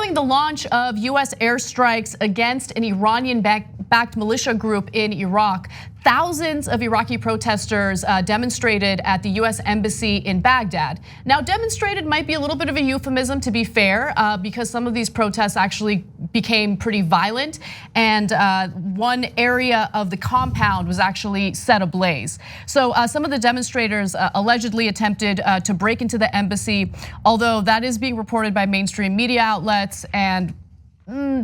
Following the launch of US airstrikes against an Iranian-backed militia group in Iraq, thousands of Iraqi protesters demonstrated at the US Embassy in Baghdad. Now, demonstrated might be a little bit of a euphemism, to be fair, because some of these protests actually became pretty violent, and one area of the compound was actually set ablaze. So some of the demonstrators allegedly attempted to break into the embassy, although that is being reported by mainstream media outlets, and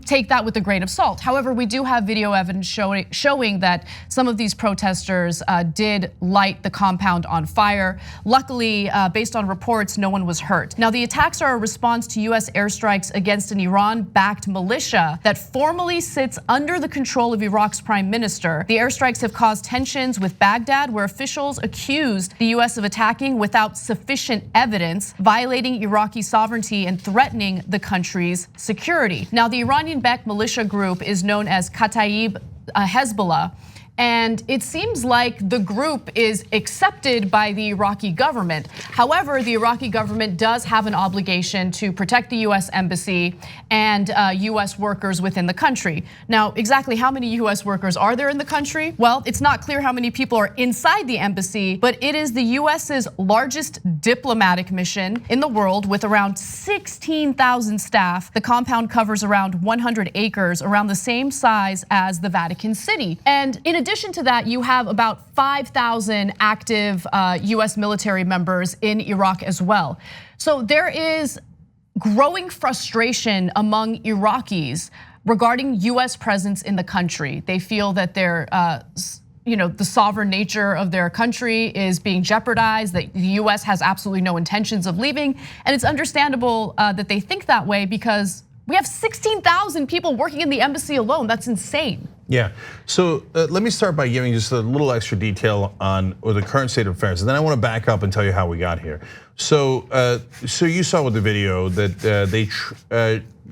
take that with a grain of salt. However, we do have video evidence showing that some of these protesters did light the compound on fire. Luckily, based on reports, no one was hurt. Now, the attacks are a response to US airstrikes against an Iran-backed militia that formally sits under the control of Iraq's prime minister. The airstrikes have caused tensions with Baghdad, where officials accused the US of attacking without sufficient evidence, violating Iraqi sovereignty and threatening the country's security. Now, the Iranian-backed militia group is known as Kataib Hezbollah, and it seems like the group is accepted by the Iraqi government. However, the Iraqi government does have an obligation to protect the US embassy and US workers within the country. Now, exactly how many US workers are there in the country? Well, it's not clear how many people are inside the embassy, but it is the US's largest diplomatic mission in the world with around 16,000 staff. The compound covers around 100 acres, around the same size as the Vatican City. And in addition to that, you have about 5,000 active US military members in Iraq as well. So there is growing frustration among Iraqis regarding US presence in the country. They feel that the sovereign nature of their country is being jeopardized, that the US has absolutely no intentions of leaving. And it's understandable that they think that way, because we have 16,000 people working in the embassy alone. That's insane. Yeah, so let me start by giving just a little extra detail on the current state of affairs, and then I want to back up and tell you how we got here. So you saw with the video that they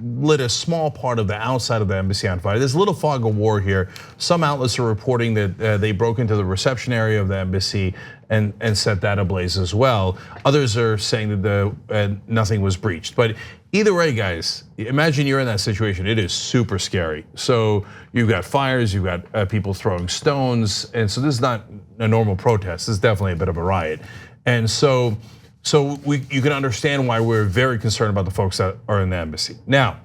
lit a small part of the outside of the embassy on fire. There's a little fog of war here. Some outlets are reporting that they broke into the reception area of the embassy and set that ablaze as well. Others are saying that nothing was breached. But either way, guys, imagine you're in that situation. It is super scary. So you've got fires, you've got people throwing stones, and so this is not a normal protest. This is definitely a bit of a riot. And so you can understand why we're very concerned about the folks that are in the embassy. Now,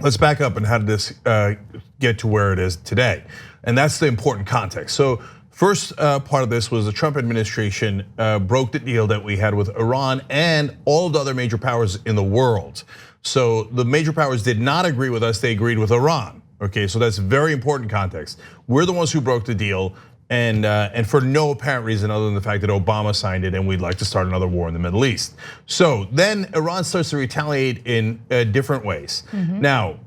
let's back up and how did this get to where it is today? And that's the important context. So first part of this was the Trump administration broke the deal that we had with Iran and all of the other major powers in the world. So the major powers did not agree with us, they agreed with Iran. Okay, so that's very important context. We're the ones who broke the deal, and for no apparent reason other than the fact that Obama signed it and we'd like to start another war in the Middle East. So then Iran starts to retaliate in different ways. Now,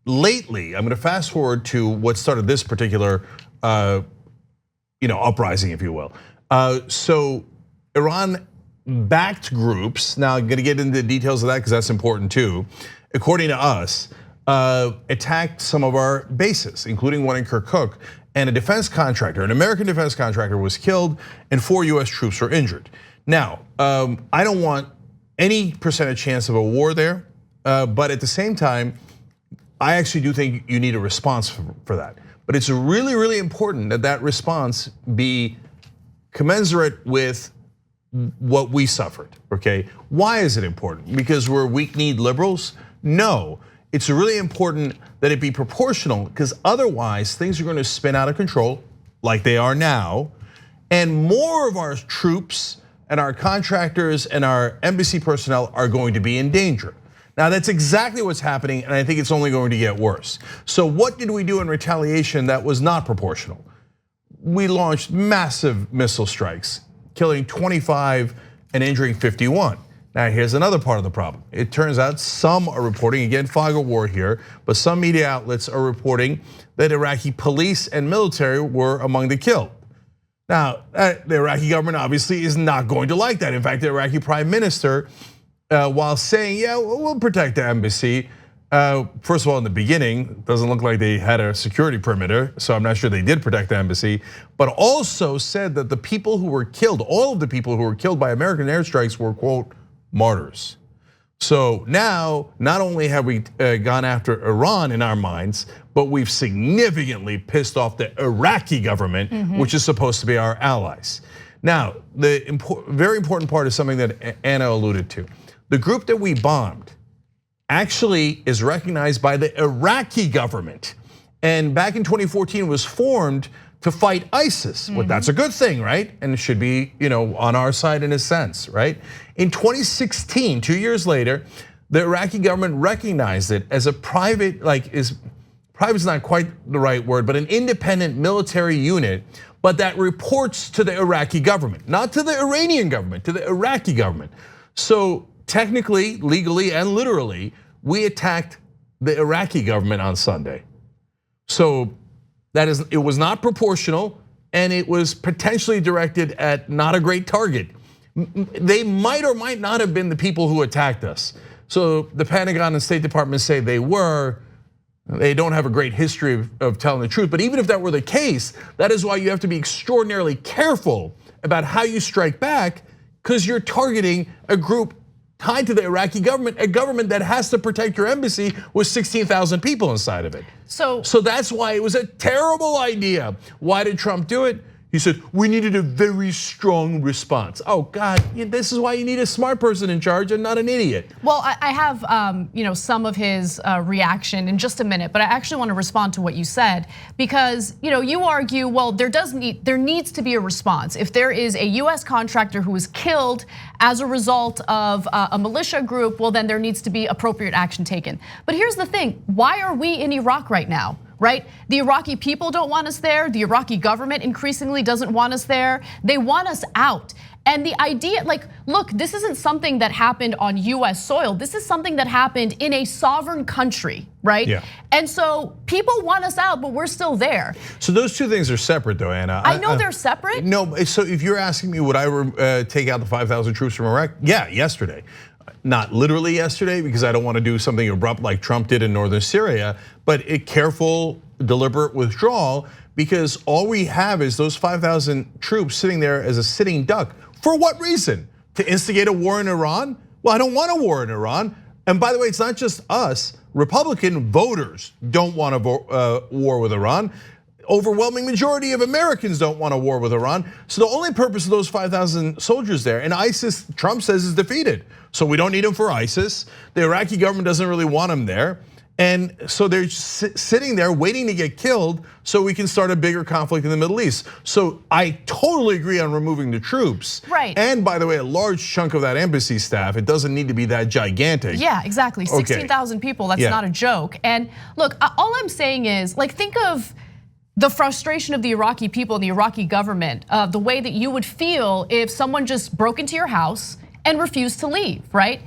lately, I'm gonna fast forward to what started this particular uprising, if you will. So Iran-backed groups, now I'm gonna get into the details of that because that's important too, according to us, attacked some of our bases, including one in Kirkuk, and a defense contractor, an American defense contractor, was killed and 4 US troops were injured. Now, I don't want any percentage chance of a war there, but at the same time, I actually do think you need a response for that. But it's really, really important that that response be commensurate with what we suffered, okay? Why is it important? Because we're weak-kneed liberals? No, it's really important that it be proportional, because otherwise things are gonna spin out of control like they are now, and more of our troops and our contractors and our embassy personnel are going to be in danger. Now that's exactly what's happening, and I think it's only going to get worse. So what did we do in retaliation that was not proportional? We launched massive missile strikes, killing 25 and injuring 51. Now here's another part of the problem. It turns out some are reporting, again, fog of war here, but some media outlets are reporting that Iraqi police and military were among the killed. Now, the Iraqi government obviously is not going to like that. In fact, the Iraqi prime minister, while saying, yeah, we'll protect the embassy. First of all, in the beginning, it doesn't look like they had a security perimeter, so I'm not sure they did protect the embassy, but also said that the people who were killed, all of the people who were killed by American airstrikes were, quote, martyrs. So now, not only have we gone after Iran in our minds, but we've significantly pissed off the Iraqi government, which is supposed to be our allies. Now, the very important part is something that Anna alluded to. The group that we bombed actually is recognized by the Iraqi government. And back in 2014 was formed to fight ISIS. Well, that's a good thing, right? And it should be, on our side in a sense, right? In 2016, 2 years later, the Iraqi government recognized it as a private, private's not quite the right word, but an independent military unit, but that reports to the Iraqi government, not to the Iranian government, to the Iraqi government. So technically, legally, and literally, we attacked the Iraqi government on Sunday. So it was not proportional, and it was potentially directed at not a great target. They might or might not have been the people who attacked us. So the Pentagon and State Department say they were. They don't have a great history of telling the truth, but even if that were the case, that is why you have to be extraordinarily careful about how you strike back, because you're targeting a group tied to the Iraqi government, a government that has to protect your embassy with 16,000 people inside of it. So that's why it was a terrible idea. Why did Trump do it? He said, we needed a very strong response. Oh God, this is why you need a smart person in charge and not an idiot. Well, I have some of his reaction in just a minute, but I actually want to respond to what you said, because you argue, well, there needs to be a response. If there is a US contractor who is killed as a result of a militia group, well, then there needs to be appropriate action taken. But here's the thing, why are we in Iraq right now? Right? The Iraqi people don't want us there. The Iraqi government increasingly doesn't want us there. They want us out. And the idea, look, this isn't something that happened on US soil. This is something that happened in a sovereign country, right? Yeah. And so people want us out, but we're still there. So those two things are separate though, Anna. I know they're separate. No, so if you're asking me, would I take out the 5,000 troops from Iraq? Yeah, yesterday. Not literally yesterday, because I don't want to do something abrupt like Trump did in northern Syria, but a careful, deliberate withdrawal, because all we have is those 5,000 troops sitting there as a sitting duck. For what reason? To instigate a war in Iran? Well, I don't want a war in Iran. And by the way, it's not just us. Republican voters don't want a war with Iran. Overwhelming majority of Americans don't want a war with Iran. So the only purpose of those 5,000 soldiers there, and ISIS, Trump says, is defeated. So we don't need them for ISIS. The Iraqi government doesn't really want them there. And so they're sitting there waiting to get killed so we can start a bigger conflict in the Middle East. So I totally agree on removing the troops. Right. And by the way, a large chunk of that embassy staff, it doesn't need to be that gigantic. Yeah, exactly, 16,000 people, that's not a joke. And look, all I'm saying is, think of the frustration of the Iraqi people and the Iraqi government, the way that you would feel if someone just broke into your house and refused to leave, right?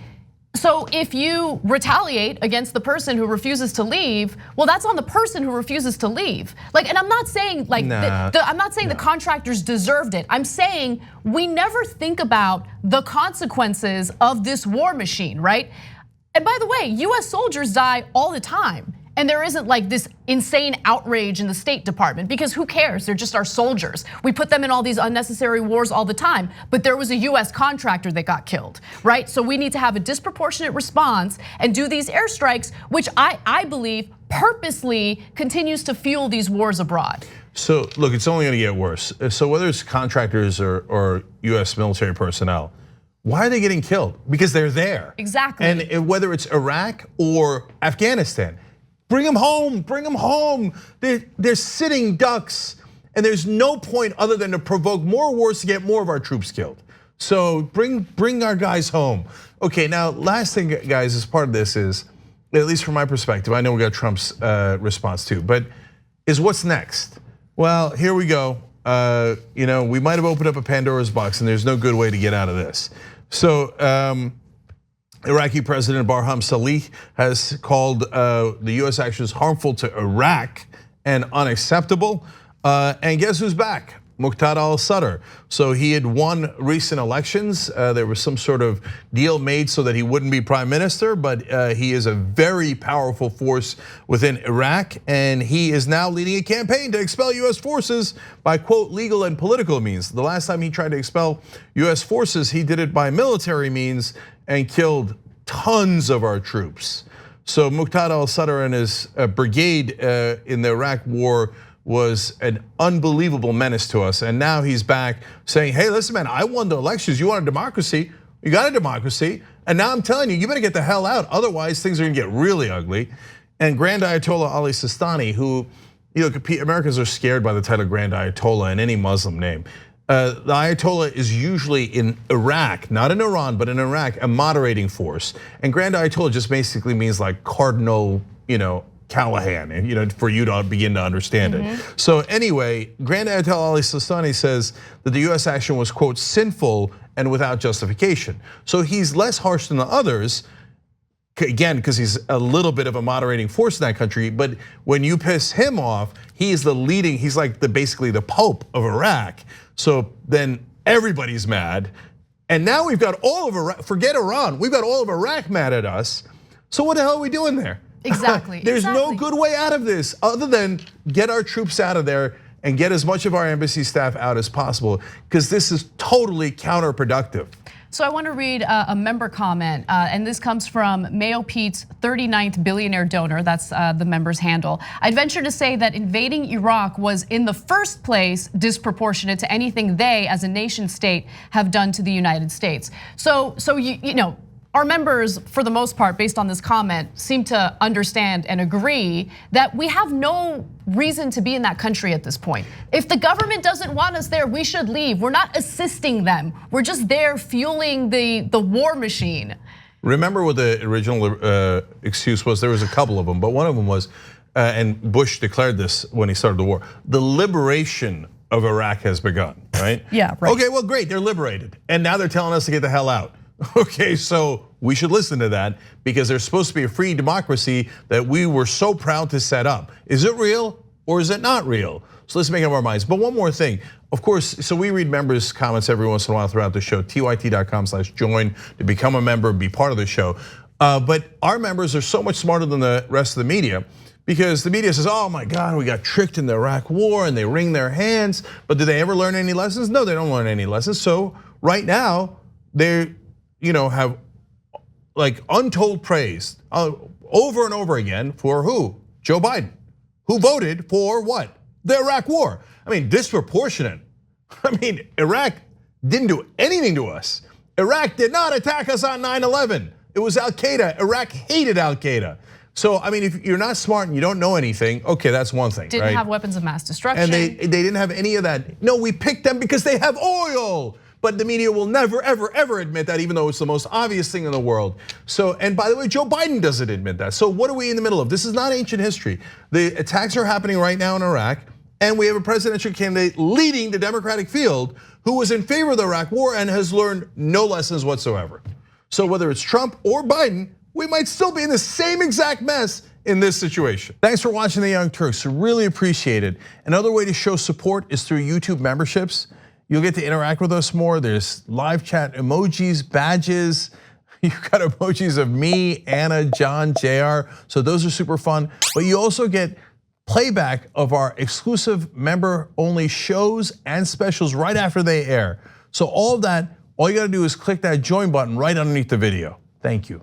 So if you retaliate against the person who refuses to leave, well, that's on the person who refuses to leave. And I'm not saying I'm not saying the contractors deserved it. I'm saying we never think about the consequences of this war machine, right? And by the way, US soldiers die all the time. And there isn't this insane outrage in the State Department, because who cares? They're just our soldiers. We put them in all these unnecessary wars all the time, but there was a US contractor that got killed, right? So we need to have a disproportionate response and do these airstrikes, which I believe purposely continues to fuel these wars abroad. So look, it's only gonna get worse. So whether it's contractors or US military personnel, why are they getting killed? Because they're there. Exactly. And whether it's Iraq or Afghanistan, bring them home, bring them home. They're sitting ducks, and there's no point other than to provoke more wars to get more of our troops killed. So bring our guys home. Okay, now last thing, guys, as part of this is, at least from my perspective, I know we got Trump's response too, but is what's next? Well, here we go. We might have opened up a Pandora's box, and there's no good way to get out of this. So Iraqi President Barham Salih has called the US actions harmful to Iraq and unacceptable. And guess who's back? Muqtada al-Sadr. So he had won recent elections. There was some sort of deal made so that he wouldn't be prime minister, but he is a very powerful force within Iraq, and he is now leading a campaign to expel US forces by, quote, legal and political means. The last time he tried to expel US forces, he did it by military means and killed tons of our troops. So Muqtada al-Sadr and his brigade in the Iraq war was an unbelievable menace to us. And now he's back saying, hey, listen, man, I won the elections. You want a democracy? You got a democracy. And now I'm telling you, you better get the hell out. Otherwise, things are gonna get really ugly. And Grand Ayatollah Ali Sistani, who, Americans are scared by the title Grand Ayatollah in any Muslim name. The Ayatollah is usually in Iraq, not in Iran, but in Iraq, a moderating force. And Grand Ayatollah just basically means like Cardinal, Callahan, and for you to begin to understand it. So anyway, Grand Ayatollah Ali Sistani says that the US action was, quote, sinful and without justification. So he's less harsh than the others, again, because he's a little bit of a moderating force in that country. But when you piss him off, he's like basically the Pope of Iraq. So then everybody's mad. And now we've got all of Iraq, forget Iran, we've got all of Iraq mad at us. So what the hell are we doing there? Exactly. There's no good way out of this other than get our troops out of there and get as much of our embassy staff out as possible, because this is totally counterproductive. So I want to read a member comment, and this comes from Mayo Pete's 39th billionaire donor. That's the member's handle. I'd venture to say that invading Iraq was in the first place disproportionate to anything they, as a nation state, have done to the United States. So our members, for the most part, based on this comment, seem to understand and agree that we have no reason to be in that country at this point. If the government doesn't want us there, we should leave. We're not assisting them. We're just there fueling the war machine. Remember what the original excuse was? There was a couple of them, but one of them was, and Bush declared this when he started the war, the liberation of Iraq has begun, right? Yeah, right. Okay, well, great, they're liberated. And now they're telling us to get the hell out. Okay, so we should listen to that, because there's supposed to be a free democracy that we were so proud to set up. Is it real or is it not real? So let's make up our minds. But one more thing, of course, so we read members' comments every once in a while throughout the show, tyt.com/join to become a member, be part of the show. But our members are so much smarter than the rest of the media, because the media says, oh my God, we got tricked in the Iraq war, and they wring their hands. But did they ever learn any lessons? No, they don't learn any lessons. So right now, they have like untold praise over and over again for who? Joe Biden, who voted for what? The Iraq war. I mean, disproportionate. I mean, Iraq didn't do anything to us. Iraq did not attack us on 9/11. It was Al-Qaeda. Iraq hated Al-Qaeda. So, I mean, if you're not smart and you don't know anything, okay, that's one thing, Didn't have weapons of mass destruction. And they didn't have any of that. No, we picked them because they have oil. But the media will never, ever, ever admit that, even though it's the most obvious thing in the world. So, and by the way, Joe Biden doesn't admit that. So what are we in the middle of? This is not ancient history. The attacks are happening right now in Iraq, and we have a presidential candidate leading the Democratic field who was in favor of the Iraq war and has learned no lessons whatsoever. So whether it's Trump or Biden, we might still be in the same exact mess in this situation. Thanks for watching The Young Turks, really appreciate it. Another way to show support is through YouTube memberships. You'll get to interact with us more. There's live chat emojis, badges. You've got emojis of me, Anna, John, JR. So those are super fun. But you also get playback of our exclusive member-only shows and specials right after they air. So all of that, all you gotta do is click that join button right underneath the video. Thank you.